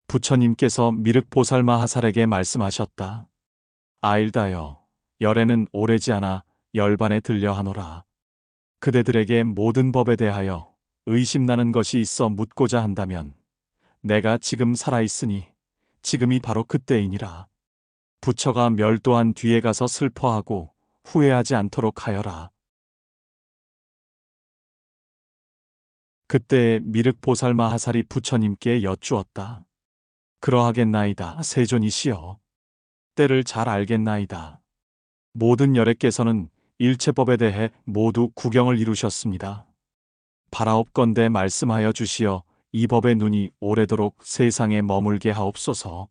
부처님께서 미륵보살마하살에게 말씀하셨다. 아일다여, 열애는 오래지 않아 열반에 들려 하노라. 그대들에게 모든 법에 대하여 의심나는 것이 있어 묻고자 한다면 내가 지금 살아있으니 지금이 바로 그때이니라. 부처가 멸도한 뒤에 가서 슬퍼하고 후회하지 않도록 하여라. 그때에 미륵보살마하살이 부처님께 여쭈었다. 그러하겠나이다, 세존이시여. 때를 잘 알겠나이다. 모든 열애께서는 일체법에 대해 모두 구경을 이루셨습니다. 바라옵건대 말씀하여 주시어 이 법의 눈이 오래도록 세상에 머물게 하옵소서.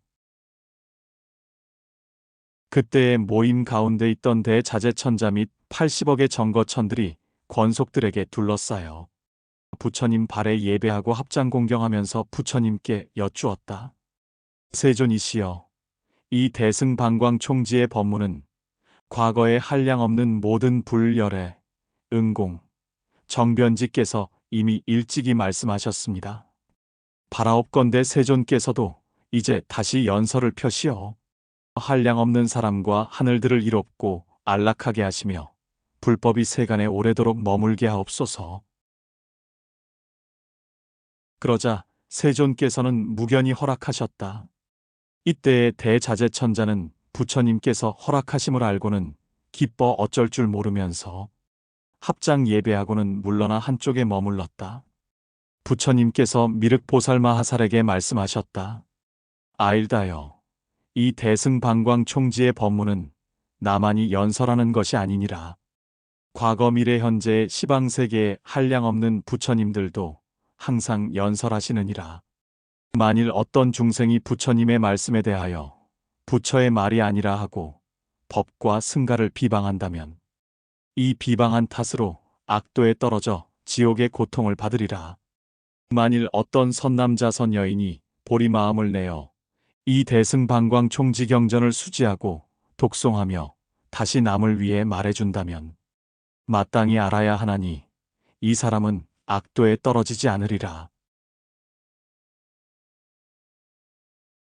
그때의 모임 가운데 있던 대자재천자 및 80억의 정거천들이 권속들에게 둘러싸여 부처님 발에 예배하고 합장 공경하면서 부처님께 여쭈었다. 세존이시여, 이 대승방광 총지의 법문은 과거에 한량없는 모든 불열애, 응공, 정변지께서 이미 일찍이 말씀하셨습니다. 바라옵건대 세존께서도 이제 다시 연설을 펴시어 한량없는 사람과 하늘들을 이롭고 안락하게 하시며 불법이 세간에 오래도록 머물게 하옵소서. 그러자 세존께서는 무견히 허락하셨다. 이때의 대자재천자는 부처님께서 허락하심을 알고는 기뻐 어쩔 줄 모르면서 합장 예배하고는 물러나 한쪽에 머물렀다. 부처님께서 미륵보살마하살에게 말씀하셨다. 아일다여, 이 대승방광 총지의 법문은 나만이 연설하는 것이 아니니라. 과거 미래 현재의 시방세계에 한량없는 부처님들도 항상 연설하시느니라. 만일 어떤 중생이 부처님의 말씀에 대하여 부처의 말이 아니라 하고 법과 승가를 비방한다면 이 비방한 탓으로 악도에 떨어져 지옥의 고통을 받으리라. 만일 어떤 선남자 선여인이 보리 마음을 내어 이 대승방광 총지경전을 수지하고 독송하며 다시 남을 위해 말해준다면 마땅히 알아야 하나니 이 사람은 악도에 떨어지지 않으리라.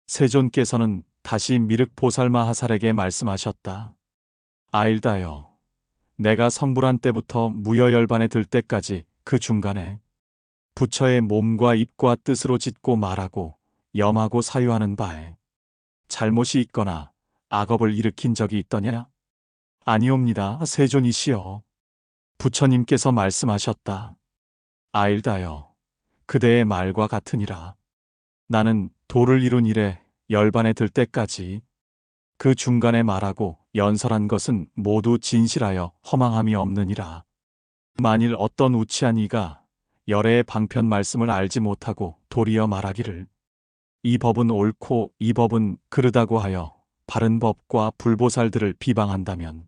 세존께서는 다시 미륵보살마하살에게 말씀하셨다. 아일다여, 내가 성불한 때부터 무여열반에 들 때까지 그 중간에 부처의 몸과 입과 뜻으로 짓고 말하고 염하고 사유하는 바에 잘못이 있거나 악업을 일으킨 적이 있더냐? 아니옵니다, 세존이시여. 부처님께서 말씀하셨다. 아일다여, 그대의 말과 같으니라. 나는 도를 이룬 이래 열반에 들 때까지 그 중간에 말하고 연설한 것은 모두 진실하여 허망함이 없느니라. 만일 어떤 우치한 이가 열애의 방편 말씀을 알지 못하고 도리어 말하기를 이 법은 옳고 이 법은 그르다고 하여 바른 법과 불보살들을 비방한다면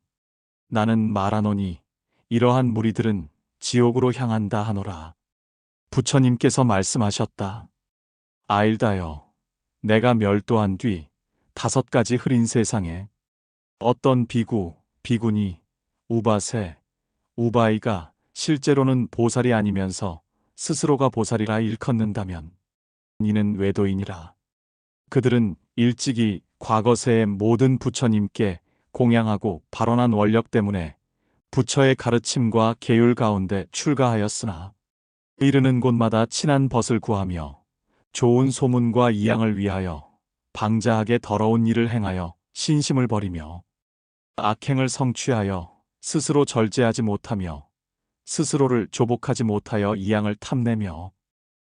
나는 말하노니 이러한 무리들은 지옥으로 향한다 하노라. 부처님께서 말씀하셨다. 아일다여, 내가 멸도한 뒤 5가지 흐린 세상에 어떤 비구, 비구니, 우바세, 우바이가 실제로는 보살이 아니면서 스스로가 보살이라 일컫는다면 이는 외도이니라. 그들은 일찍이 과거세의 모든 부처님께 공양하고 발언한 원력 때문에 부처의 가르침과 계율 가운데 출가하였으나 이르는 곳마다 친한 벗을 구하며 좋은 소문과 이양을 위하여 방자하게 더러운 일을 행하여 신심을 버리며 악행을 성취하여 스스로 절제하지 못하며 스스로를 조복하지 못하여 이양을 탐내며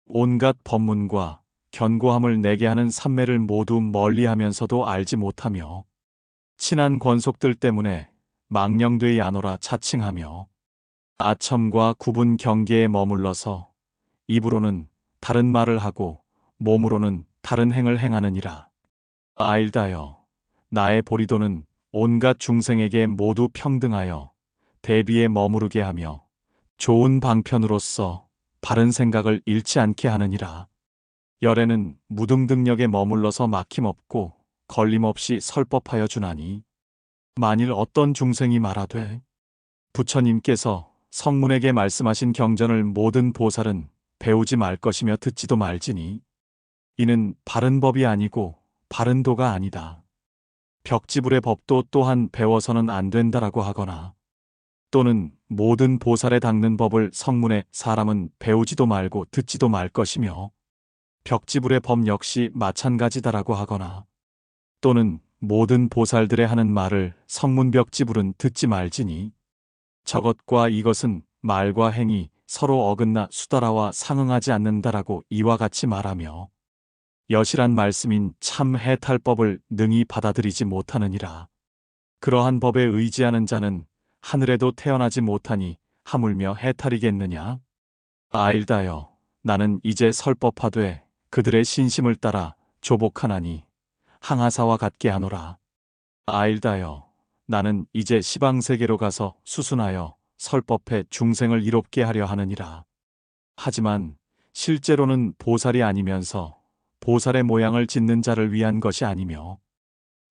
온갖 법문과 견고함을 내게 하는 삼매를 모두 멀리하면서도 알지 못하며 친한 권속들 때문에 망령되이 아노라 자칭하며 아첨과 구분 경계에 머물러서 입으로는 다른 말을 하고 몸으로는 다른 행을 행하느니라. 아일다여, 나의 보리도는 온갖 중생에게 모두 평등하여 대비에 머무르게 하며 좋은 방편으로서 바른 생각을 잃지 않게 하느니라. 열애는 무등등력에 머물러서 막힘없고 걸림없이 설법하여 주나니 만일 어떤 중생이 말하되 부처님께서 성문에게 말씀하신 경전을 모든 보살은 배우지 말 것이며 듣지도 말지니 이는 바른 법이 아니고 바른 도가 아니다. 벽지불의 법도 또한 배워서는 안 된다라고 하거나 또는 모든 보살에 닦는 법을 성문에 사람은 배우지도 말고 듣지도 말 것이며 벽지불의 법 역시 마찬가지다라고 하거나 또는 모든 보살들의 하는 말을 성문 벽지불은 듣지 말지니 저것과 이것은 말과 행위 서로 어긋나 수다라와 상응하지 않는다라고 이와 같이 말하며 여실한 말씀인 참 해탈법을 능히 받아들이지 못하느니라. 그러한 법에 의지하는 자는 하늘에도 태어나지 못하니 하물며 해탈이겠느냐? 아일다여, 나는 이제 설법하되 그들의 신심을 따라 조복하나니 항아사와 같게 하노라. 아일다여, 나는 이제 시방세계로 가서 수순하여 설법해 중생을 이롭게 하려 하느니라. 하지만 실제로는 보살이 아니면서 보살의 모양을 짓는 자를 위한 것이 아니며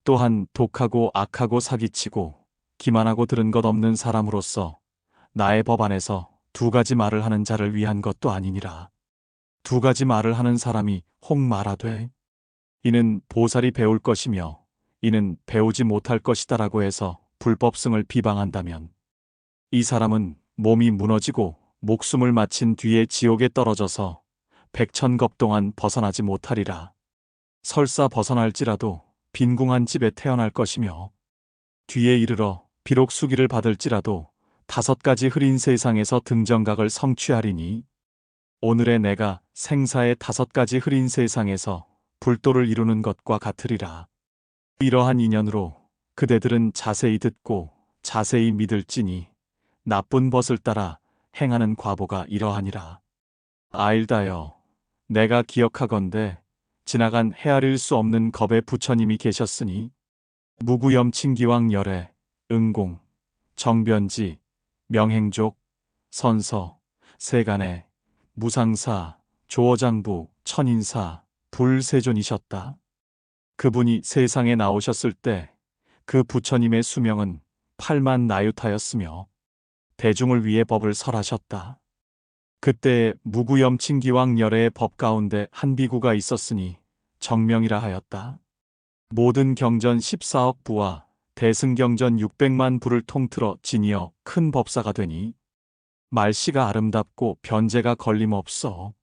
또한 독하고 악하고 사기치고 기만하고 들은 것 없는 사람으로서 나의 법 안에서 두 가지 말을 하는 자를 위한 것도 아니니라. 두 가지 말을 하는 사람이 혹 말하되 이는 보살이 배울 것이며 이는 배우지 못할 것이다라고 해서 불법승을 비방한다면 이 사람은 몸이 무너지고 목숨을 마친 뒤에 지옥에 떨어져서 백천겁 동안 벗어나지 못하리라. 설사 벗어날지라도 빈궁한 집에 태어날 것이며 뒤에 이르러 비록 수기를 받을지라도 5가지 흐린 세상에서 등정각을 성취하리니 오늘의 내가 생사의 5가지 흐린 세상에서 불도를 이루는 것과 같으리라. 이러한 인연으로 그대들은 자세히 듣고 자세히 믿을지니 나쁜 벗을 따라 행하는 과보가 이러하니라. 아일다여, 내가 기억하건대 지나간 헤아릴 수 없는 겁의 부처님이 계셨으니 무구염칭기왕 열애, 응공, 정변지, 명행족, 선서, 세간의, 무상사, 조어장부, 천인사, 불세존이셨다. 그분이 세상에 나오셨을 때 그 부처님의 수명은 8만 나유타였으며 대중을 위해 법을 설하셨다. 그때 무구염칭기왕 열애의 법 가운데 한 비구가 있었으니 정명이라 하였다. 모든 경전 14억 부와 대승경전 600만 부를 통틀어 지니어 큰 법사가 되니 말씨가 아름답고 변제가 걸림없어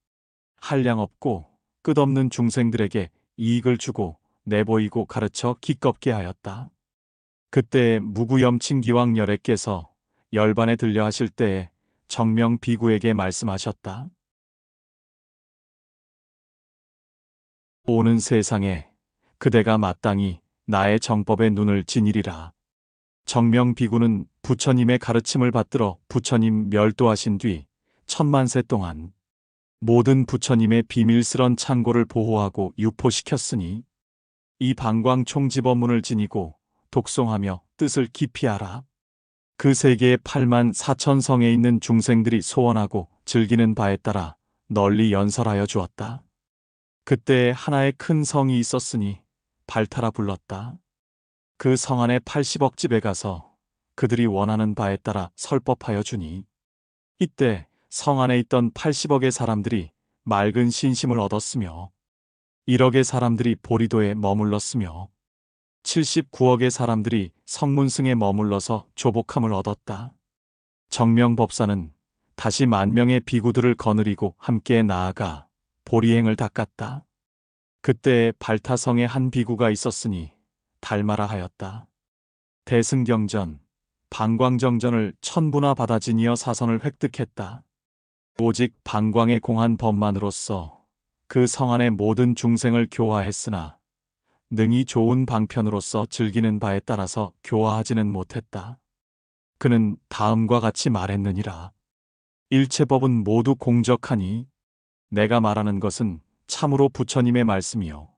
한량없고 끝없는 중생들에게 이익을 주고 내보이고 가르쳐 기껍게 하였다. 그때 무구염칭기왕 열애께서 열반에 들려 하실 때에 정명 비구에게 말씀하셨다. 오는 세상에 그대가 마땅히 나의 정법에 눈을 지니리라. 정명 비구는 부처님의 가르침을 받들어 부처님 멸도하신 뒤 1000만세 동안 모든 부처님의 비밀스런 창고를 보호하고 유포시켰으니 이 방광총지법문을 지니고 독송하며 뜻을 깊이 알아 그 세계의 8만 4천 성에 있는 중생들이 소원하고 즐기는 바에 따라 널리 연설하여 주었다. 그때 하나의 큰 성이 있었으니 발타라 불렀다. 그 성 안에 80억 집에 가서 그들이 원하는 바에 따라 설법하여 주니 이때 성 안에 있던 80억의 사람들이 맑은 신심을 얻었으며 1억의 사람들이 보리도에 머물렀으며 79억의 사람들이 성문승에 머물러서 조복함을 얻었다. 정명법사는 다시 10,000명의 비구들을 거느리고 함께 나아가 보리행을 닦았다. 그때 발타성에 한 비구가 있었으니 달마라 하였다. 대승경전, 방광정전을 1000부나 받아 지니어 사선을 획득했다. 오직 방광의 공한 법만으로써 그 성 안의 모든 중생을 교화했으나 능히 좋은 방편으로서 즐기는 바에 따라서 교화하지는 못했다. 그는 다음과 같이 말했느니라. 일체법은 모두 공적하니 내가 말하는 것은 참으로 부처님의 말씀이요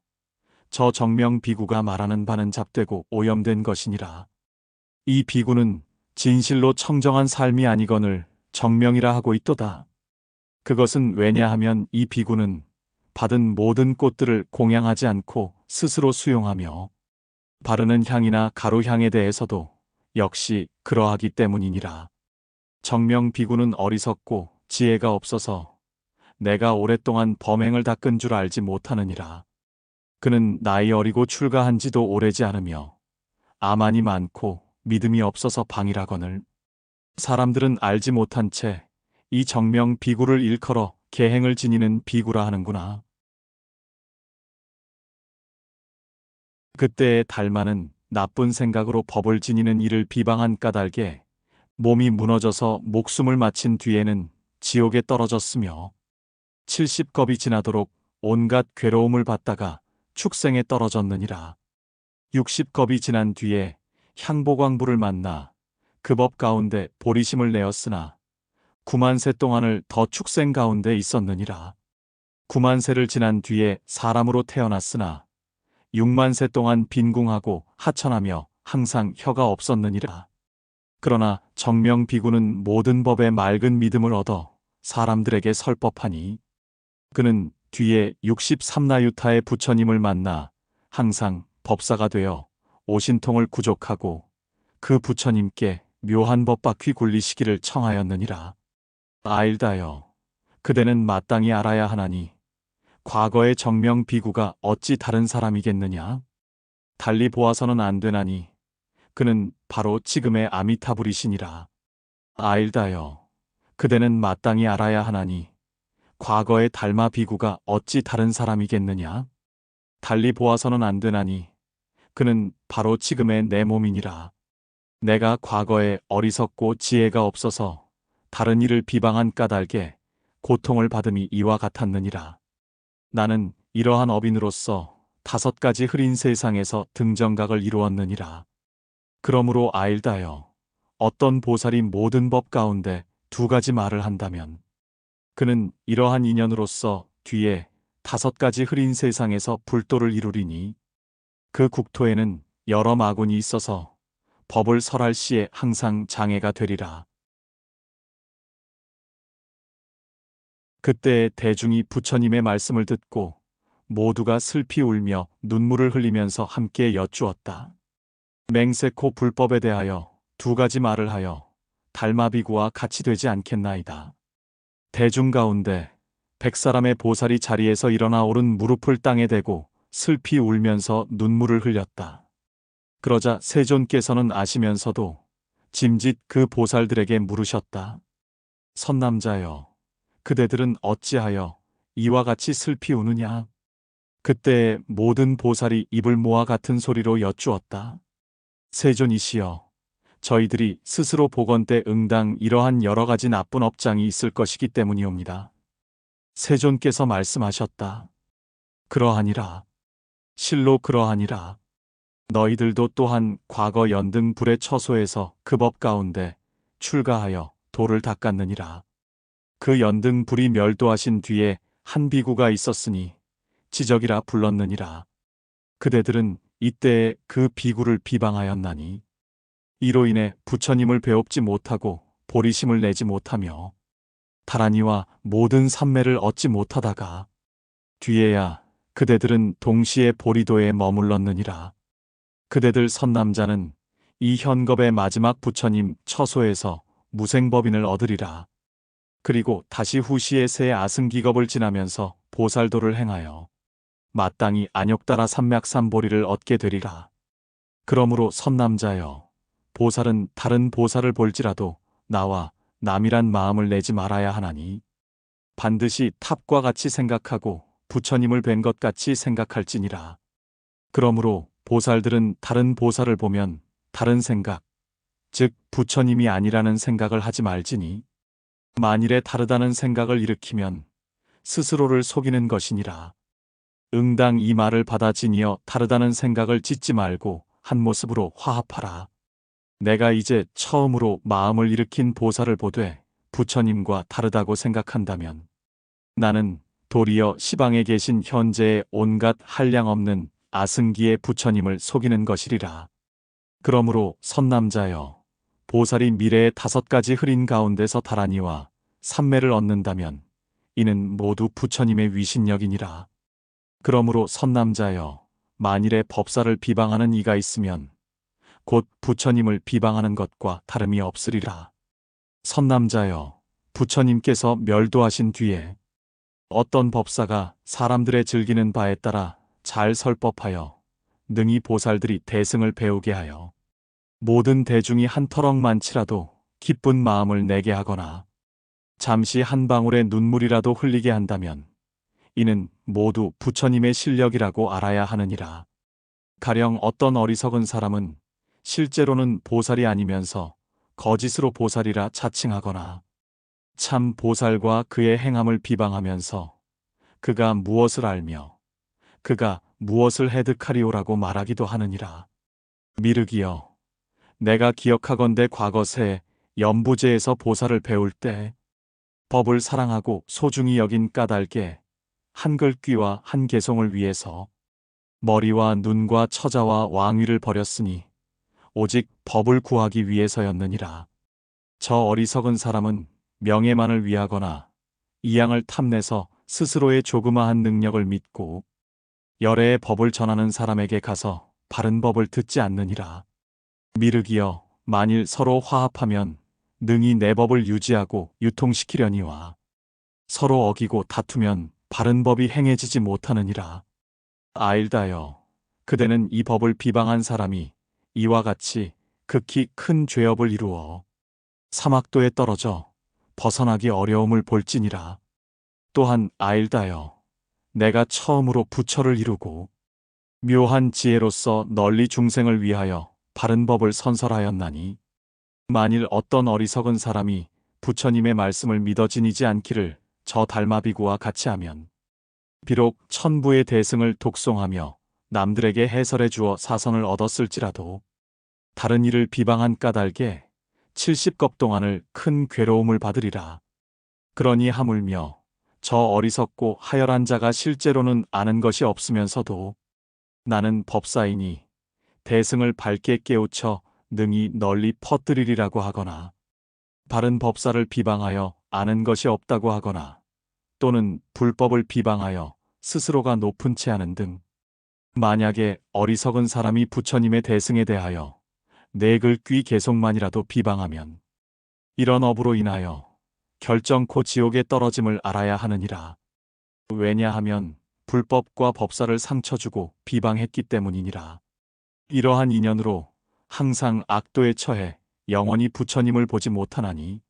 저 정명 비구가 말하는 바는 잡되고 오염된 것이니라. 이 비구는 진실로 청정한 삶이 아니거늘 정명이라 하고 있도다. 그것은 왜냐하면 이 비구는 받은 모든 꽃들을 공양하지 않고 스스로 수용하며 바르는 향이나 가루향에 대해서도 역시 그러하기 때문이니라. 정명 비구는 어리석고 지혜가 없어서 내가 오랫동안 범행을 닦은 줄 알지 못하느니라. 그는 나이 어리고 출가한 지도 오래지 않으며 아만이 많고 믿음이 없어서 방이라거늘 사람들은 알지 못한 채 이 정명 비구를 일컬어 계행을 지니는 비구라 하는구나. 그때의 달마는 나쁜 생각으로 법을 지니는 이를 비방한 까닭에 몸이 무너져서 목숨을 마친 뒤에는 지옥에 떨어졌으며 70겁이 지나도록 온갖 괴로움을 받다가 축생에 떨어졌느니라. 60겁이 지난 뒤에 향보광부를 만나 그 법 가운데 보리심을 내었으나 9만세 동안을 더 축생 가운데 있었느니라. 9만세를 지난 뒤에 사람으로 태어났으나 6만세 동안 빈궁하고 하천하며 항상 혀가 없었느니라. 그러나 정명비구는 모든 법에 맑은 믿음을 얻어 사람들에게 설법하니 그는 뒤에 63나유타의 부처님을 만나 항상 법사가 되어 오신통을 구족하고 그 부처님께 묘한 법 바퀴 굴리시기를 청하였느니라. 아일다여, 그대는 마땅히 알아야 하나니 과거의 정명비구가 어찌 다른 사람이겠느냐? 달리 보아서는 안 되나니 그는 바로 지금의 아미타불이시니라. 아일다여, 그대는 마땅히 알아야 하나니 과거의 달마 비구가 어찌 다른 사람이겠느냐? 달리 보아서는 안 되나니 그는 바로 지금의 내 몸이니라. 내가 과거에 어리석고 지혜가 없어서 다른 이를 비방한 까닭에 고통을 받음이 이와 같았느니라. 나는 이러한 업인으로서 5가지 흐린 세상에서 등정각을 이루었느니라. 그러므로 아일다여, 어떤 보살이 모든 법 가운데 2가지 말을 한다면 그는 이러한 인연으로서 뒤에 5가지 흐린 세상에서 불도를 이루리니 그 국토에는 여러 마군이 있어서 법을 설할 시에 항상 장애가 되리라. 그때 대중이 부처님의 말씀을 듣고 모두가 슬피 울며 눈물을 흘리면서 함께 여쭈었다. 맹세코 불법에 대하여 2가지 말을 하여 달마비구와 같이 되지 않겠나이다. 대중 가운데 100사람의 보살이 자리에서 일어나 오른 무릎을 땅에 대고 슬피 울면서 눈물을 흘렸다. 그러자 세존께서는 아시면서도 짐짓 그 보살들에게 물으셨다. 선남자여, 그대들은 어찌하여 이와 같이 슬피 우느냐? 그때 모든 보살이 입을 모아 같은 소리로 여쭈었다. 세존이시여, 저희들이 스스로 복원 때 응당 이러한 여러 가지 나쁜 업장이 있을 것이기 때문이옵니다. 세존께서 말씀하셨다. 그러하니라. 실로 그러하니라. 너희들도 또한 과거 연등 불의 처소에서 그 법 가운데 출가하여 도를 닦았느니라. 그 연등 불이 멸도하신 뒤에 한 비구가 있었으니 지적이라 불렀느니라. 그대들은 이때에 그 비구를 비방하였나니 이로 인해 부처님을 배웁지 못하고 보리심을 내지 못하며 다라니와 모든 삼매를 얻지 못하다가 뒤에야 그대들은 동시에 보리도에 머물렀느니라. 그대들 선남자는 이 현겁의 마지막 부처님 처소에서 무생법인을 얻으리라. 그리고 다시 후시의 새 아승기겁을 지나면서 보살도를 행하여 마땅히 안욕따라 삼맥삼보리를 얻게 되리라. 그러므로 선남자여, 보살은 다른 보살을 볼지라도 나와 남이란 마음을 내지 말아야 하나니 반드시 탑과 같이 생각하고 부처님을 뵌 것 같이 생각할지니라. 그러므로 보살들은 다른 보살을 보면 다른 생각, 즉 부처님이 아니라는 생각을 하지 말지니 만일에 다르다는 생각을 일으키면 스스로를 속이는 것이니라. 응당 이 말을 받아지니어 다르다는 생각을 짓지 말고 한 모습으로 화합하라. 내가 이제 처음으로 마음을 일으킨 보살을 보되 부처님과 다르다고 생각한다면 나는 도리어 시방에 계신 현재의 온갖 한량없는 아승기의 부처님을 속이는 것이리라. 그러므로 선남자여, 보살이 미래의 5가지 흐린 가운데서 다라니와 삼매를 얻는다면 이는 모두 부처님의 위신력이니라. 그러므로 선남자여, 만일에 법사를 비방하는 이가 있으면 곧 부처님을 비방하는 것과 다름이 없으리라. 선남자여, 부처님께서 멸도하신 뒤에 어떤 법사가 사람들의 즐기는 바에 따라 잘 설법하여 능히 보살들이 대승을 배우게 하여 모든 대중이 한 터럭만치라도 기쁜 마음을 내게 하거나 잠시 한 방울의 눈물이라도 흘리게 한다면 이는 모두 부처님의 실력이라고 알아야 하느니라. 가령 어떤 어리석은 사람은 실제로는 보살이 아니면서 거짓으로 보살이라 자칭하거나 참 보살과 그의 행함을 비방하면서 그가 무엇을 알며 그가 무엇을 해득하리오라고 말하기도 하느니라. 미륵이여, 내가 기억하건대 과거세 연부제에서 보살을 배울 때 법을 사랑하고 소중히 여긴 까닭에 한글귀와 한개송을 위해서 머리와 눈과 처자와 왕위를 버렸으니 오직 법을 구하기 위해서였느니라. 저 어리석은 사람은 명예만을 위하거나 이양을 탐내서 스스로의 조그마한 능력을 믿고 열애의 법을 전하는 사람에게 가서 바른 법을 듣지 않느니라. 미륵이여, 만일 서로 화합하면 능히 내 법을 유지하고 유통시키려니와 서로 어기고 다투면 바른 법이 행해지지 못하느니라. 아일다여, 그대는 이 법을 비방한 사람이 이와 같이 극히 큰 죄업을 이루어 사막도에 떨어져 벗어나기 어려움을 볼지니라. 또한 아일다여, 내가 처음으로 부처를 이루고 묘한 지혜로서 널리 중생을 위하여 바른 법을 선설하였나니 만일 어떤 어리석은 사람이 부처님의 말씀을 믿어 지니지 않기를 저 달마비구와 같이 하면 비록 천부의 대승을 독송하며 남들에게 해설해 주어 사선을 얻었을지라도 다른 이를 비방한 까닭에 70겁 동안을 큰 괴로움을 받으리라. 그러니 하물며 저 어리석고 하열한 자가 실제로는 아는 것이 없으면서도 나는 법사이니 대승을 밝게 깨우쳐 능히 널리 퍼뜨리리라고 하거나 바른 법사를 비방하여 아는 것이 없다고 하거나 또는 불법을 비방하여 스스로가 높은 채 하는 등 만약에 어리석은 사람이 부처님의 대승에 대하여 내 글귀 개송만이라도 비방하면 이런 업으로 인하여 결정코 지옥에 떨어짐을 알아야 하느니라. 왜냐하면 불법과 법사를 상처주고 비방했기 때문이니라. 이러한 인연으로 항상 악도에 처해 영원히 부처님을 보지 못하나니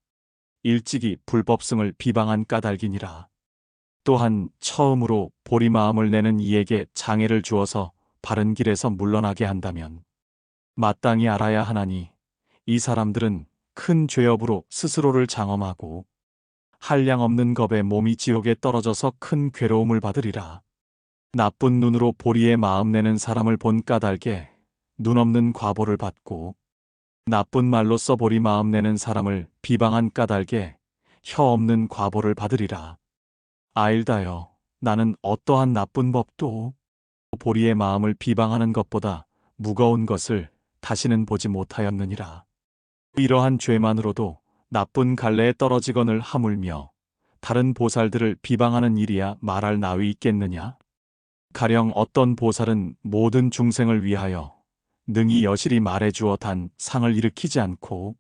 일찍이 불법승을 비방한 까닭이니라. 또한 처음으로 보리마음을 내는 이에게 장애를 주어서 바른 길에서 물러나게 한다면 마땅히 알아야 하나니 이 사람들은 큰 죄업으로 스스로를 장엄하고 한량없는 겁에 몸이 지옥에 떨어져서 큰 괴로움을 받으리라. 나쁜 눈으로 보리의 마음 내는 사람을 본 까닭에 눈 없는 과보를 받고 나쁜 말로써 보리 마음 내는 사람을 비방한 까닭에 혀 없는 과보를 받으리라. 아일다여, 나는 어떠한 나쁜 법도 보리의 마음을 비방하는 것보다 무거운 것을 다시는 보지 못하였느니라. 이러한 죄만으로도 나쁜 갈래에 떨어지거늘 하물며 다른 보살들을 비방하는 일이야 말할 나위 있겠느냐? 가령 어떤 보살은 모든 중생을 위하여 능히 여실히 말해주어 단 상을 일으키지 않고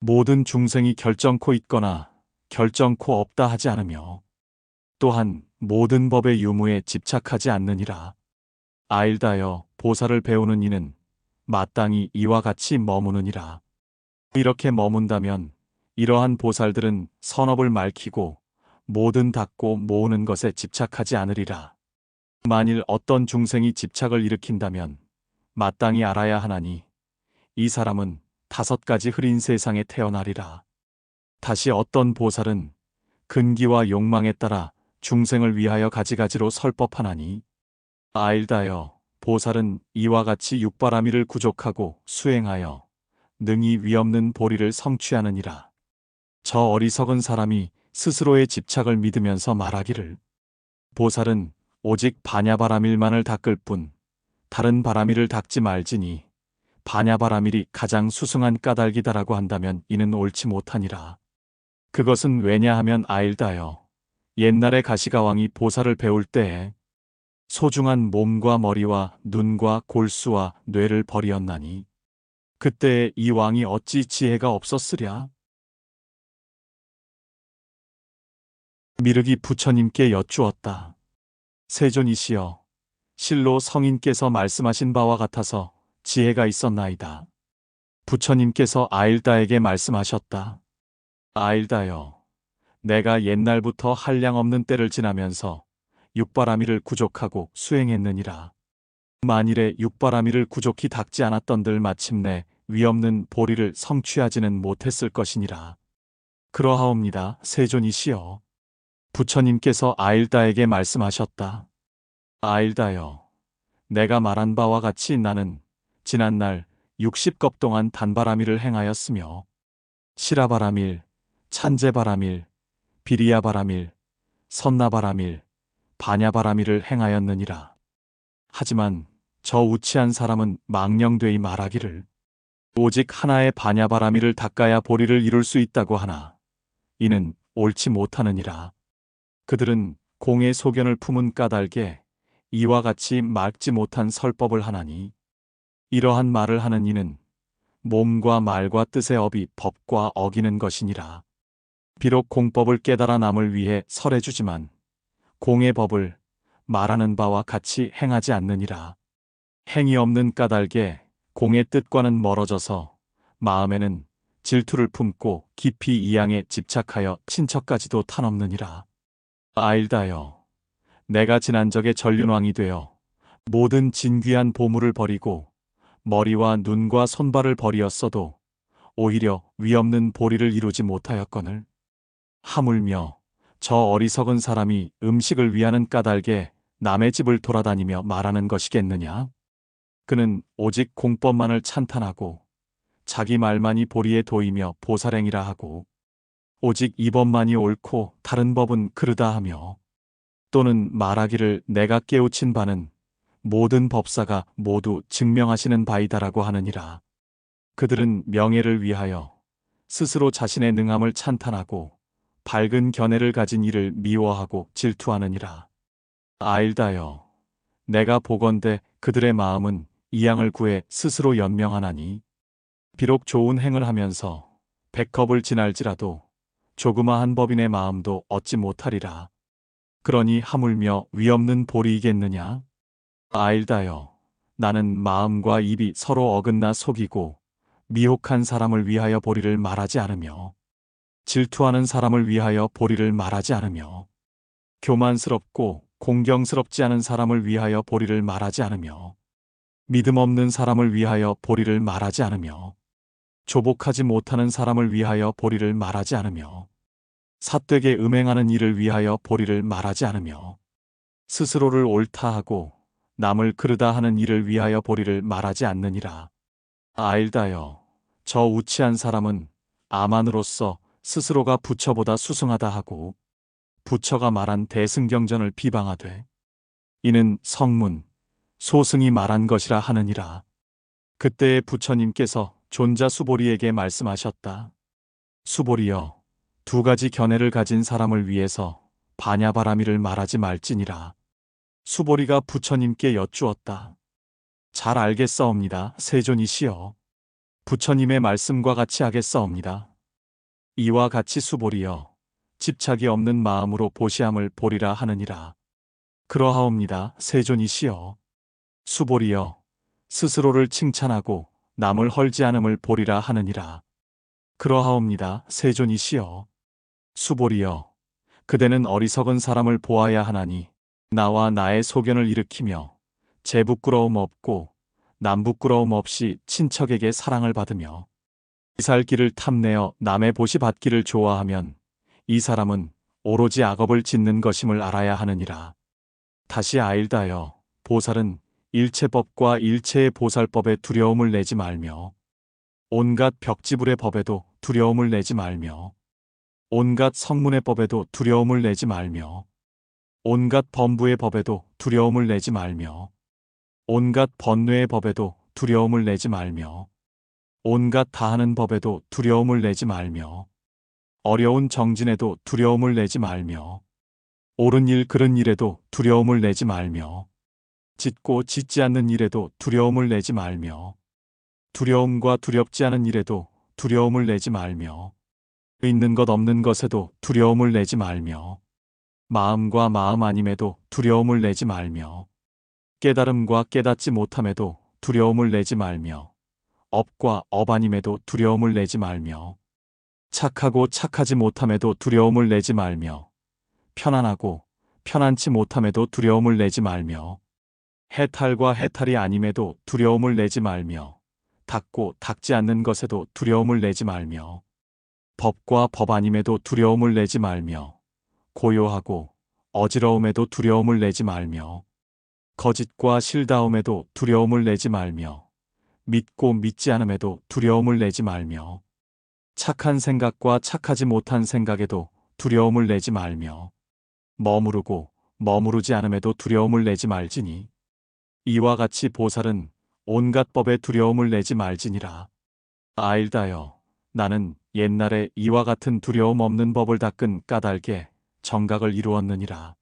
모든 중생이 결정코 있거나 결정코 없다 하지 않으며 또한 모든 법의 유무에 집착하지 않느니라. 아일다여, 보살을 배우는 이는 마땅히 이와 같이 머무느니라. 이렇게 머문다면 이러한 보살들은 선업을 말키고 모든 닦고 모으는 것에 집착하지 않으리라. 만일 어떤 중생이 집착을 일으킨다면 마땅히 알아야 하나니 이 사람은 5가지 흐린 세상에 태어나리라. 다시 어떤 보살은 근기와 욕망에 따라 중생을 위하여 가지가지로 설법하나니 아일다여, 보살은 이와 같이 육바라밀을 구족하고 수행하여 능히 위없는 보리를 성취하느니라. 저 어리석은 사람이 스스로의 집착을 믿으면서 말하기를 보살은 오직 반야바라밀만을 닦을 뿐 다른 바라밀을 닦지 말지니 반야바라밀이 가장 수승한 까닭이다라고 한다면 이는 옳지 못하니라. 그것은 왜냐하면 아일다여, 옛날에 가시가왕이 보살을 배울 때에 소중한 몸과 머리와 눈과 골수와 뇌를 버리었나니 그때에 이 왕이 어찌 지혜가 없었으랴? 미륵이 부처님께 여쭈었다. 세존이시여, 실로 성인께서 말씀하신 바와 같아서 지혜가 있었나이다. 부처님께서 아일다에게 말씀하셨다. 아일다여, 내가 옛날부터 한량없는 때를 지나면서 육바라밀을 구족하고 수행했느니라. 만일에 육바라밀을 구족히 닦지 않았던들 마침내 위없는 보리를 성취하지는 못했을 것이니라. 그러하옵니다, 세존이시여. 부처님께서 아일다에게 말씀하셨다. 아일다여, 내가 말한 바와 같이 나는 지난날 60겁 동안 단바라밀을 행하였으며 시라바라밀, 찬제바라밀, 비리야바라밀, 선나바라밀, 바냐바라밀을 행하였느니라. 하지만 저 우치한 사람은 망령되이 말하기를 오직 하나의 바냐바라밀을 닦아야 보리를 이룰 수 있다고 하나 이는 옳지 못하느니라. 그들은 공의 소견을 품은 까닭에 이와 같이 막지 못한 설법을 하나니 이러한 말을 하는 이는 몸과 말과 뜻의 업이 법과 어기는 것이니라. 비록 공법을 깨달아 남을 위해 설해주지만 공의 법을 말하는 바와 같이 행하지 않느니라. 행이 없는 까닭에 공의 뜻과는 멀어져서 마음에는 질투를 품고 깊이 이양에 집착하여 친척까지도 탄없느니라. 아일다여, 내가 지난적에 전륜왕이 되어 모든 진귀한 보물을 버리고 머리와 눈과 손발을 버리었어도 오히려 위없는 보리를 이루지 못하였거늘. 하물며 저 어리석은 사람이 음식을 위하는 까닭에 남의 집을 돌아다니며 말하는 것이겠느냐? 그는 오직 공법만을 찬탄하고 자기 말만이 보리에 도이며 보살행이라 하고 오직 이 법만이 옳고 다른 법은 그르다 하며 또는 말하기를 내가 깨우친 바는 모든 법사가 모두 증명하시는 바이다라고 하느니라. 그들은 명예를 위하여 스스로 자신의 능함을 찬탄하고 밝은 견해를 가진 이를 미워하고 질투하느니라. 아일다여, 내가 보건대 그들의 마음은 이양을 구해 스스로 연명하나니 비록 좋은 행을 하면서 100겁을 지날지라도 조그마한 법인의 마음도 얻지 못하리라. 그러니 하물며 위없는 보리이겠느냐? 아일다여, 나는 마음과 입이 서로 어긋나 속이고 미혹한 사람을 위하여 보리를 말하지 않으며 질투하는 사람을 위하여 보리를 말하지 않으며 교만스럽고 공경스럽지 않은 사람을 위하여 보리를 말하지 않으며 믿음 없는 사람을 위하여 보리를 말하지 않으며 조복하지 못하는 사람을 위하여 보리를 말하지 않으며 삿되게 음행하는 일을 위하여 보리를 말하지 않으며 스스로를 옳다 하고 남을 그르다 하는 일을 위하여 보리를 말하지 않느니라. 아일다여, 저 우치한 사람은 아만으로서 스스로가 부처보다 수승하다 하고 부처가 말한 대승경전을 비방하되 이는 성문, 소승이 말한 것이라 하느니라. 그때에 부처님께서 존자 수보리에게 말씀하셨다. 수보리여, 두 가지 견해를 가진 사람을 위해서 바냐바라밀을 말하지 말지니라. 수보리가 부처님께 여쭈었다. 잘 알겠사옵니다, 세존이시여. 부처님의 말씀과 같이 하겠사옵니다. 이와 같이 수보리여, 집착이 없는 마음으로 보시함을 보리라 하느니라. 그러하옵니다, 세존이시여. 수보리여, 스스로를 칭찬하고 남을 헐지 않음을 보리라 하느니라. 그러하옵니다, 세존이시여. 수보리여, 그대는 어리석은 사람을 보아야 하나니 나와 나의 소견을 일으키며 제 부끄러움 없고 남 부끄러움 없이 친척에게 사랑을 받으며 이살길을 탐내어 남의 보시 받기를 좋아하면 이 사람은 오로지 악업을 짓는 것임을 알아야 하느니라. 다시 아일다여, 보살은 일체법과 일체의 보살법에 두려움을 내지 말며 온갖 벽지불의 법에도 두려움을 내지 말며 온갖 성문의 법에도 두려움을 내지 말며 온갖 범부의 법에도 두려움을 내지 말며 온갖 번뇌의 법에도 두려움을 내지 말며 온갖 다하는 법에도 두려움을 내지 말며 어려운 정진에도 두려움을 내지 말며 옳은 일 그른 일에도 두려움을 내지 말며 짓고 짓지 않는 일에도 두려움을 내지 말며 두려움과 두렵지 않은 일에도 두려움을 내지 말며 있는 것 없는 것에도 두려움을 내지 말며 마음과 마음 아님에도 두려움을 내지 말며 깨달음과 깨닫지 못함에도 두려움을 내지 말며 업과 업 아님에도 두려움을 내지 말며 착하고 착하지 못함에도 두려움을 내지 말며 편안하고 편안치 못함에도 두려움을 내지 말며 해탈과 해탈이 아님에도 두려움을 내지 말며 닿고 닿지 않는 것에도 두려움을 내지 말며 법과 법 아님에도 두려움을 내지 말며 고요하고 어지러움에도 두려움을 내지 말며 거짓과 실다움에도 두려움을 내지 말며 믿고 믿지 않음에도 두려움을 내지 말며 착한 생각과 착하지 못한 생각에도 두려움을 내지 말며 머무르고 머무르지 않음에도 두려움을 내지 말지니 이와 같이 보살은 온갖 법에 두려움을 내지 말지니라. 아일다여 나는 옛날에 이와 같은 두려움 없는 법을 닦은 까닭에 정각을 이루었느니라.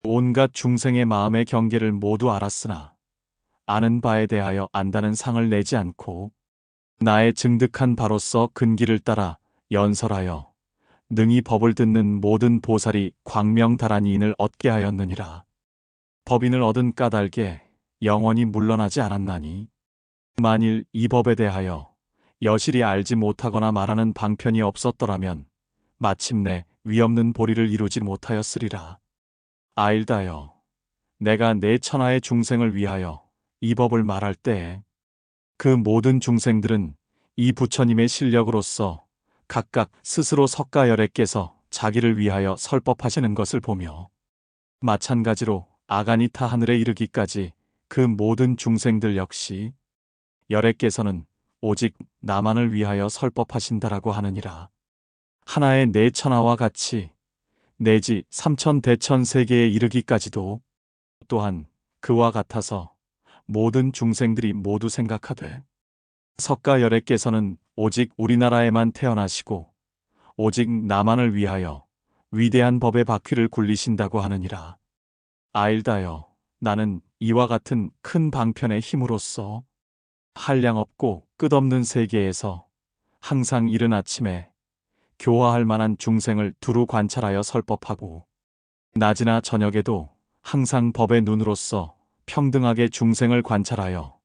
온갖 중생의 마음의 경계를 모두 알았으나 아는 바에 대하여 안다는 상을 내지 않고 나의 증득한 바로서 근기를 따라 연설하여 능히 법을 듣는 모든 보살이 광명다란이인을 얻게 하였느니라. 법인을 얻은 까닭에 영원히 물러나지 않았나니 만일 이 법에 대하여 여실히 알지 못하거나 말하는 방편이 없었더라면 마침내 위없는 보리를 이루지 못하였으리라. 아일다여 내가 내 천하의 중생을 위하여 이 법을 말할 때에 그 모든 중생들은 이 부처님의 실력으로서 각각 스스로 석가열애께서 자기를 위하여 설법하시는 것을 보며 마찬가지로 아가니타 하늘에 이르기까지 그 모든 중생들 역시 열애께서는 오직 나만을 위하여 설법하신다라고 하느니라. 하나의 내 천하와 같이 내지 삼천대천 세계에 이르기까지도 또한 그와 같아서 모든 중생들이 모두 생각하되 석가열애께서는 오직 우리나라에만 태어나시고 오직 나만을 위하여 위대한 법의 바퀴를 굴리신다고 하느니라. 아일다여 나는 이와 같은 큰 방편의 힘으로써 한량없고 끝없는 세계에서 항상 이른 아침에 교화할 만한 중생을 두루 관찰하여 설법하고 낮이나 저녁에도 항상 법의 눈으로서 평등하게 중생을 관찰하여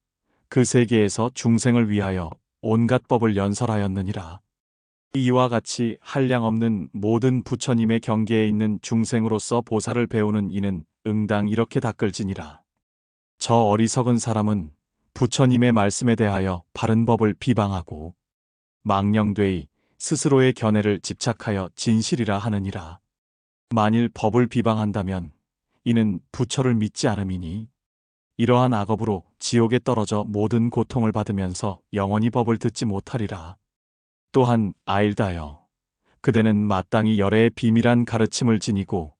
그 세계에서 중생을 위하여 온갖 법을 연설하였느니라. 이와 같이 한량없는 모든 부처님의 경계에 있는 중생으로서 보살을 배우는 이는 응당 이렇게 닦을지니라. 저 어리석은 사람은 부처님의 말씀에 대하여 바른 법을 비방하고 망령되이 스스로의 견해를 집착하여 진실이라 하느니라. 만일 법을 비방한다면 이는 부처를 믿지 않음이니 이러한 악업으로 지옥에 떨어져 모든 고통을 받으면서 영원히 법을 듣지 못하리라. 또한 아일다여 그대는 마땅히 열애의 비밀한 가르침을 지니고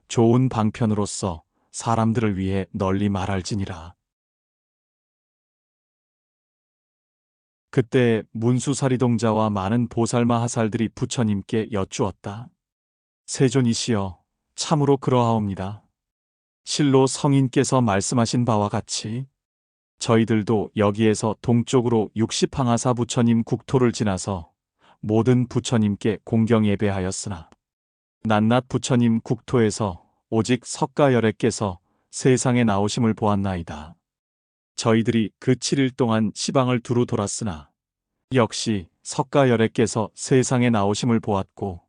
좋은 방편으로서 사람들을 위해 널리 말할지니라. 그때 문수사리동자와 많은 보살마하살들이 부처님께 여쭈었다. 세존이시여 참으로 그러하옵니다. 실로 성인께서 말씀하신 바와 같이 저희들도 여기에서 동쪽으로 60항아사 부처님 국토를 지나서 모든 부처님께 공경 예배하였으나 낱낱 부처님 국토에서 오직 석가열애께서 세상에 나오심을 보았나이다. 저희들이 그 7일 동안 시방을 두루 돌았으나 역시 석가열애께서 세상에 나오심을 보았고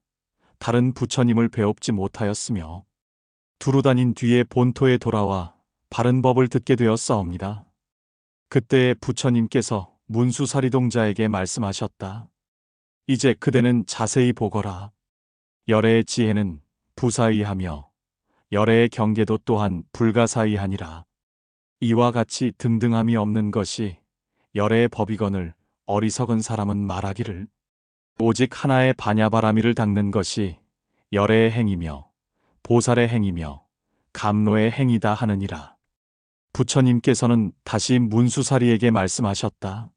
다른 부처님을 배웁지 못하였으며 두루 다닌 뒤에 본토에 돌아와 바른 법을 듣게 되었사옵니다. 그때에 부처님께서 문수사리동자에게 말씀하셨다. 이제 그대는 자세히 보거라. 열애의 지혜는 부사이하며 열애의 경계도 또한 불가사이하니라. 이와 같이 등등함이 없는 것이 열애의 법이거늘 어리석은 사람은 말하기를 오직 하나의 바냐바라미를 닦는 것이 열애의 행이며 보살의 행이며 감로의 행이다 하느니라. 부처님께서는 다시 문수사리에게 말씀하셨다.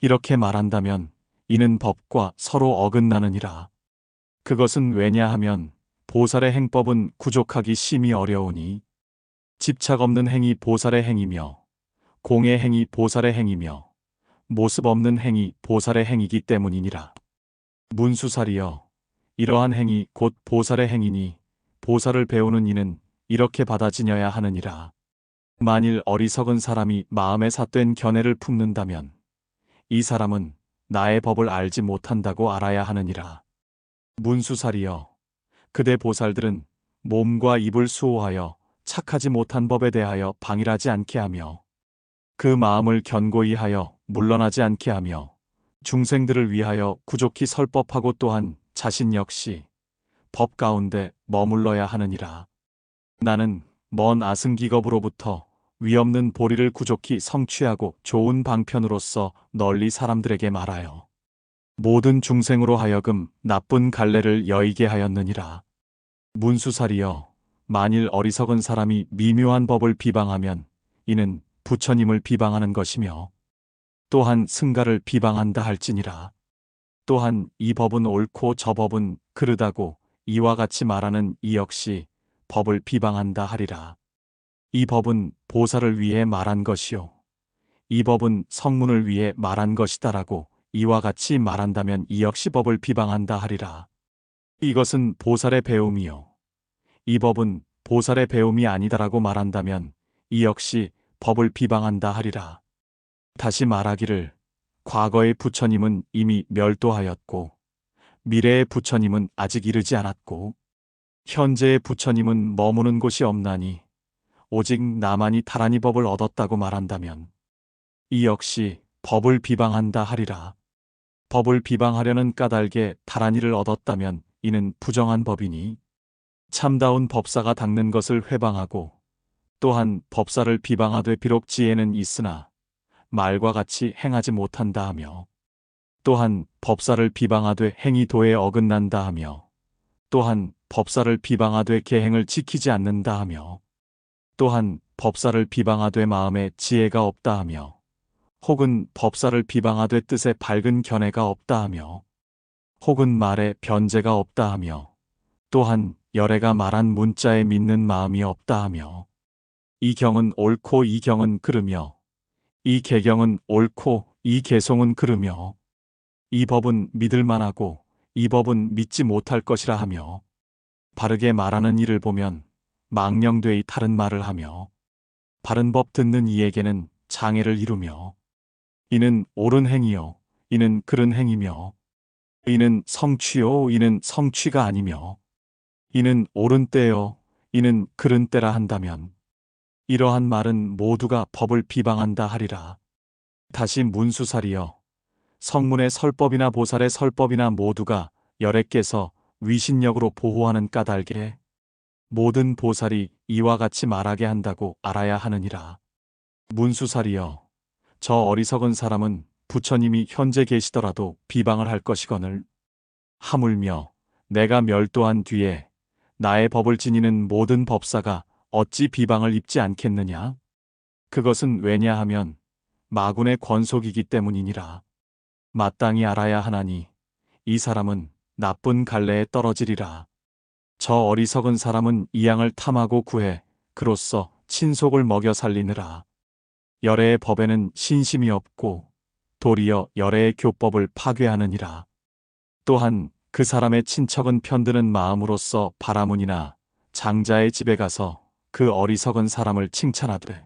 이렇게 말한다면 이는 법과 서로 어긋나느니라. 그것은 왜냐하면 보살의 행법은 구족하기 심히 어려우니 집착 없는 행이 보살의 행이며 공의 행이 보살의 행이며 모습 없는 행이 보살의 행이기 때문이니라. 문수사리여 이러한 행이 곧 보살의 행이니 보살을 배우는 이는 이렇게 받아지녀야 하느니라. 만일 어리석은 사람이 마음에 삿된 견해를 품는다면 이 사람은 나의 법을 알지 못한다고 알아야 하느니라. 문수살이여, 그대 보살들은 몸과 입을 수호하여 착하지 못한 법에 대하여 방일하지 않게 하며 그 마음을 견고히 하여 물러나지 않게 하며 중생들을 위하여 구족히 설법하고 또한 자신 역시 법 가운데 머물러야 하느니라. 나는 먼 아승기겁으로부터 위없는 보리를 구족히 성취하고 좋은 방편으로서 널리 사람들에게 말하여 모든 중생으로 하여금 나쁜 갈래를 여의게 하였느니라. 문수살이여, 만일 어리석은 사람이 미묘한 법을 비방하면 이는 부처님을 비방하는 것이며 또한 승가를 비방한다 할지니라. 또한 이 법은 옳고 저 법은 그르다고 이와 같이 말하는 이 역시 법을 비방한다 하리라. 이 법은 보살을 위해 말한 것이요 이 법은 성문을 위해 말한 것이다라고 이와 같이 말한다면 이 역시 법을 비방한다 하리라. 이것은 보살의 배움이요 이 법은 보살의 배움이 아니다라고 말한다면 이 역시 법을 비방한다 하리라. 다시 말하기를 과거의 부처님은 이미 멸도하였고 미래의 부처님은 아직 이르지 않았고 현재의 부처님은 머무는 곳이 없나니 오직 나만이 타라니 법을 얻었다고 말한다면 이 역시 법을 비방한다 하리라. 법을 비방하려는 까닭에 타라니를 얻었다면 이는 부정한 법이니 참다운 법사가 닦는 것을 회방하고 또한 법사를 비방하되 비록 지혜는 있으나 말과 같이 행하지 못한다 하며 또한 법사를 비방하되 행이 도에 어긋난다 하며 또한 법사를 비방하되 계행을 지키지 않는다 하며 또한 법사를 비방하되 마음에 지혜가 없다 하며 혹은 법사를 비방하되 뜻에 밝은 견해가 없다 하며 혹은 말에 변제가 없다 하며 또한 열애가 말한 문자에 믿는 마음이 없다 하며 이 경은 옳고 이 경은 그르며 이 개경은 옳고 이 개송은 그르며 이 법은 믿을 만하고 이 법은 믿지 못할 것이라 하며 바르게 말하는 이를 보면 망령되이 다른 말을 하며 바른 법 듣는 이에게는 장애를 이루며 이는 옳은 행이요 이는 그른 행이며 이는 성취요 이는 성취가 아니며 이는 옳은 때요 이는 그른 때라 한다면 이러한 말은 모두가 법을 비방한다 하리라. 다시 문수살이여, 성문의 설법이나 보살의 설법이나 모두가 열애께서 위신력으로 보호하는 까닭에 모든 보살이 이와 같이 말하게 한다고 알아야 하느니라. 문수살이여, 저 어리석은 사람은 부처님이 현재 계시더라도 비방을 할 것이거늘 하물며 내가 멸도한 뒤에 나의 법을 지니는 모든 법사가 어찌 비방을 입지 않겠느냐? 그것은 왜냐하면 마군의 권속이기 때문이니라. 마땅히 알아야 하나니 이 사람은 나쁜 갈래에 떨어지리라. 저 어리석은 사람은 이양을 탐하고 구해 그로써 친속을 먹여 살리느라. 열애의 법에는 신심이 없고 도리어 열애의 교법을 파괴하느니라. 또한 그 사람의 친척은 편드는 마음으로써 바라문이나 장자의 집에 가서 그 어리석은 사람을 칭찬하되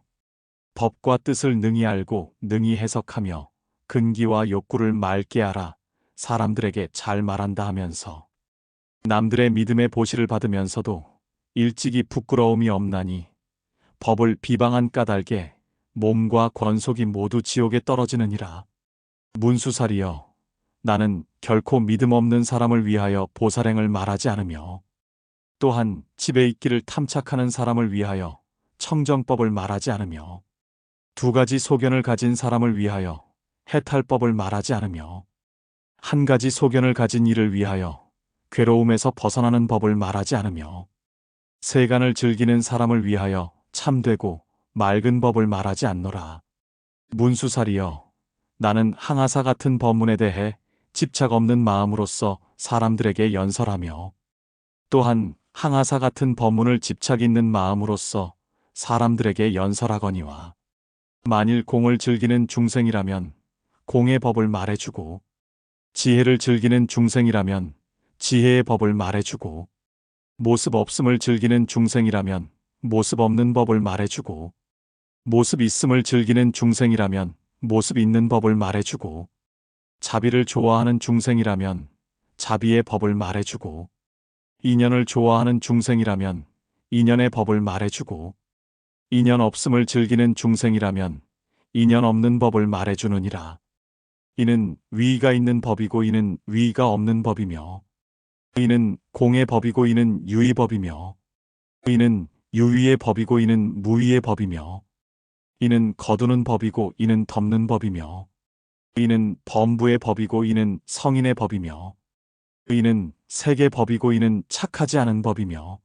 법과 뜻을 능히 알고 능히 해석하며 근기와 욕구를 맑게 알아 사람들에게 잘 말한다 하면서 남들의 믿음의 보시를 받으면서도 일찍이 부끄러움이 없나니 법을 비방한 까닭에 몸과 권속이 모두 지옥에 떨어지느니라. 문수살이여, 나는 결코 믿음 없는 사람을 위하여 보살행을 말하지 않으며 또한 집에 있기를 탐착하는 사람을 위하여 청정법을 말하지 않으며 두 가지 소견을 가진 사람을 위하여 해탈법을 말하지 않으며 한 가지 소견을 가진 이를 위하여 괴로움에서 벗어나는 법을 말하지 않으며 세간을 즐기는 사람을 위하여 참되고 맑은 법을 말하지 않노라. 문수살이여, 나는 항아사 같은 법문에 대해 집착 없는 마음으로써 사람들에게 연설하며 또한 항아사 같은 법문을 집착 있는 마음으로써 사람들에게 연설하거니와 만일 공을 즐기는 중생이라면 공의 법을 말해주고 지혜를 즐기는 중생이라면 지혜의 법을 말해주고 모습 없음을 즐기는 중생이라면 모습 없는 법을 말해주고, 모습 있음을 즐기는 중생이라면 모습 있는 법을 말해주고, 자비를 좋아하는 중생이라면 자비의 법을 말해주고, 인연을 좋아하는 중생이라면 인연의 법을 말해주고, 인연 없음을 즐기는 중생이라면 인연 없는 법을 말해주느니라. 이는 위의가 있는 법이고 이는 위의가 없는 법이며, 이는 공의 법이고 이는 유의 법이며, 이는 유의의 법이고 이는 무의의 법이며, 이는 거두는 법이고 이는 덮는 법이며, 이는 범부의 법이고 이는 성인의 법이며, 이는 색의 법이고 이는 착하지 않은 법이며,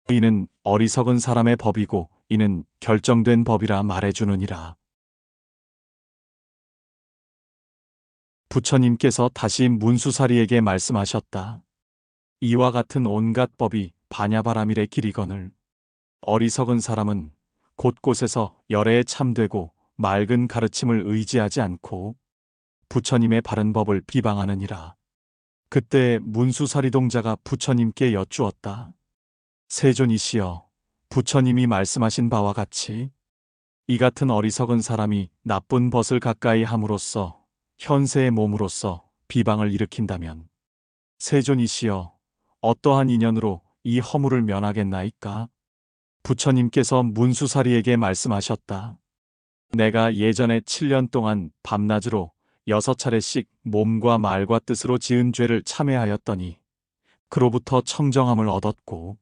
이는 어리석은 사람의 법이고 이는 결정된 법이라 말해주느니라. 부처님께서 다시 문수사리에게 말씀하셨다. 이와 같은 온갖 법이 반야바라밀의 길이거늘 어리석은 사람은 곳곳에서 열애에 참되고 맑은 가르침을 의지하지 않고 부처님의 바른 법을 비방하느니라. 그때 문수사리동자가 부처님께 여쭈었다. 세존이시여, 부처님이 말씀하신 바와 같이 이 같은 어리석은 사람이 나쁜 벗을 가까이 함으로써 현세의 몸으로써 비방을 일으킨다면 세존이시여, 어떠한 인연으로 이 허물을 면하겠나이까? 부처님께서 문수사리에게 말씀하셨다. 내가 예전에 7년 동안 밤낮으로 6차례씩 몸과 말과 뜻으로 지은 죄를 참회하였더니 그로부터 청정함을 얻었고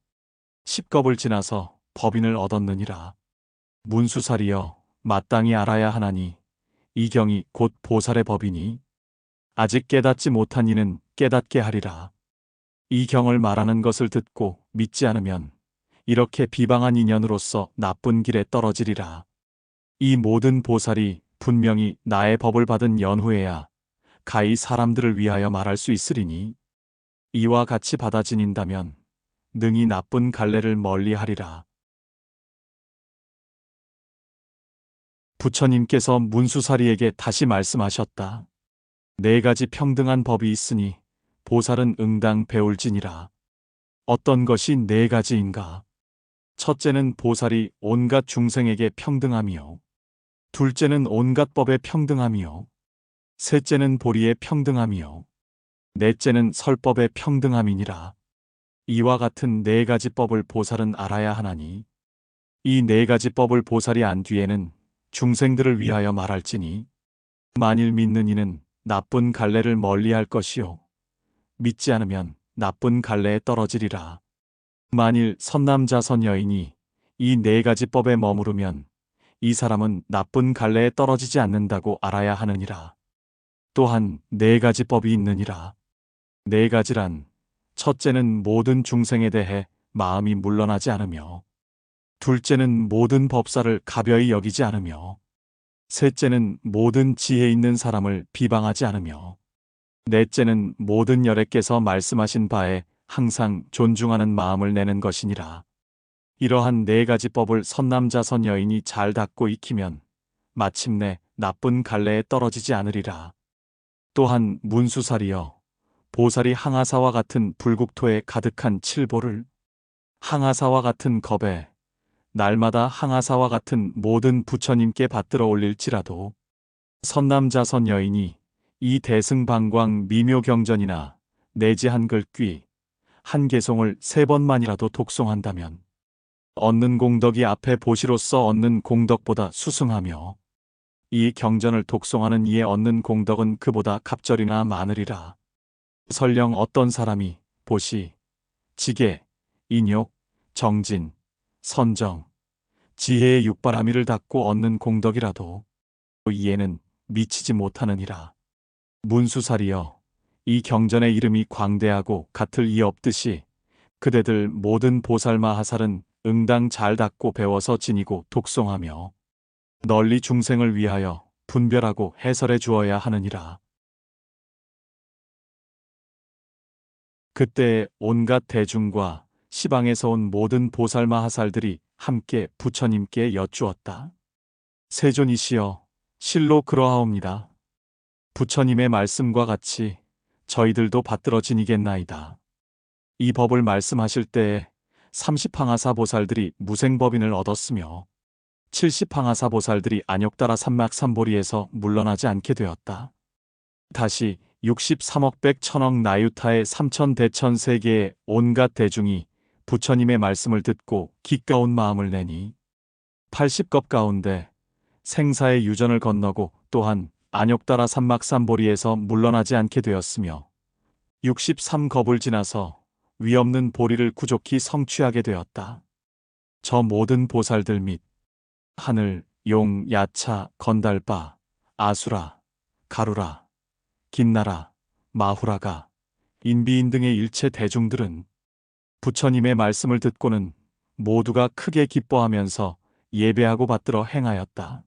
10겁을 지나서 법인을 얻었느니라. 문수사리여, 마땅히 알아야 하나니 이 경이 곧 보살의 법이니 아직 깨닫지 못한 이는 깨닫게 하리라. 이 경을 말하는 것을 듣고 믿지 않으면 이렇게 비방한 인연으로서 나쁜 길에 떨어지리라. 이 모든 보살이 분명히 나의 법을 받은 연후에야 가히 사람들을 위하여 말할 수 있으리니 이와 같이 받아 지닌다면 능히 나쁜 갈래를 멀리하리라. 부처님께서 문수사리에게 다시 말씀하셨다. 4가지 평등한 법이 있으니 보살은 응당 배울지니라. 어떤 것이 4가지인가? 첫째는 보살이 온갖 중생에게 평등함이요. 둘째는 온갖 법의 평등함이요. 셋째는 보리의 평등함이요. 넷째는 설법의 평등함이니라. 이와 같은 4가지 법을 보살은 알아야 하나니 이 4가지 법을 보살이 안 뒤에는 중생들을 위하여 말할지니 만일 믿는 이는 나쁜 갈래를 멀리할 것이요 믿지 않으면 나쁜 갈래에 떨어지리라. 만일 선남자 선여인이 이 4가지 법에 머무르면 이 사람은 나쁜 갈래에 떨어지지 않는다고 알아야 하느니라. 또한 4가지 법이 있느니라. 4가지란 첫째는 모든 중생에 대해 마음이 물러나지 않으며, 둘째는 모든 법사를 가벼이 여기지 않으며, 셋째는 모든 지혜 있는 사람을 비방하지 않으며, 넷째는 모든 열애께서 말씀하신 바에 항상 존중하는 마음을 내는 것이니라. 이러한 4가지 법을 선남자 선여인이 잘 닦고 익히면 마침내 나쁜 갈래에 떨어지지 않으리라. 또한 문수사리여, 보살이 항아사와 같은 불국토에 가득한 칠보를 항아사와 같은 겁에 날마다 항아사와 같은 모든 부처님께 받들어 올릴지라도 선남자 선여인이 이 대승방광 미묘경전이나 내지 한글귀 한개송을 3번만이라도 독송한다면 얻는 공덕이 앞에 보시로서 얻는 공덕보다 수승하며 이 경전을 독송하는 이에 얻는 공덕은 그보다 갑절이나 많으리라. 설령 어떤 사람이 보시, 지계, 인욕, 정진, 선정, 지혜의 육바라밀을 닦고 얻는 공덕이라도 이에는 미치지 못하느니라. 문수사리여, 이 경전의 이름이 광대하고 같을 이 없듯이 그대들 모든 보살마하살은 응당 잘 닦고 배워서 지니고 독송하며 널리 중생을 위하여 분별하고 해설해 주어야 하느니라. 그때 온갖 대중과 시방에서 온 모든 보살마하살들이 함께 부처님께 여쭈었다. 세존이시여, 실로 그러하옵니다. 부처님의 말씀과 같이 저희들도 받들어 지니겠나이다. 이 법을 말씀하실 때에 30항아사 보살들이 무생법인을 얻었으며 70항아사 보살들이 안욕따라 삼막삼보리에서 물러나지 않게 되었다. 다시 63억 100천억 나유타의 삼천대천 세계의 온갖 대중이 부처님의 말씀을 듣고 기가온 마음을 내니 80겁 가운데 생사의 유전을 건너고 또한 안욕따라 삼막삼보리에서 물러나지 않게 되었으며 63겁을 지나서 위없는 보리를 구족히 성취하게 되었다. 저 모든 보살들 및 하늘, 용, 야차, 건달바, 아수라, 가루라, 긴나라, 마후라가, 인비인 등의 일체 대중들은 부처님의 말씀을 듣고는 모두가 크게 기뻐하면서 예배하고 받들어 행하였다.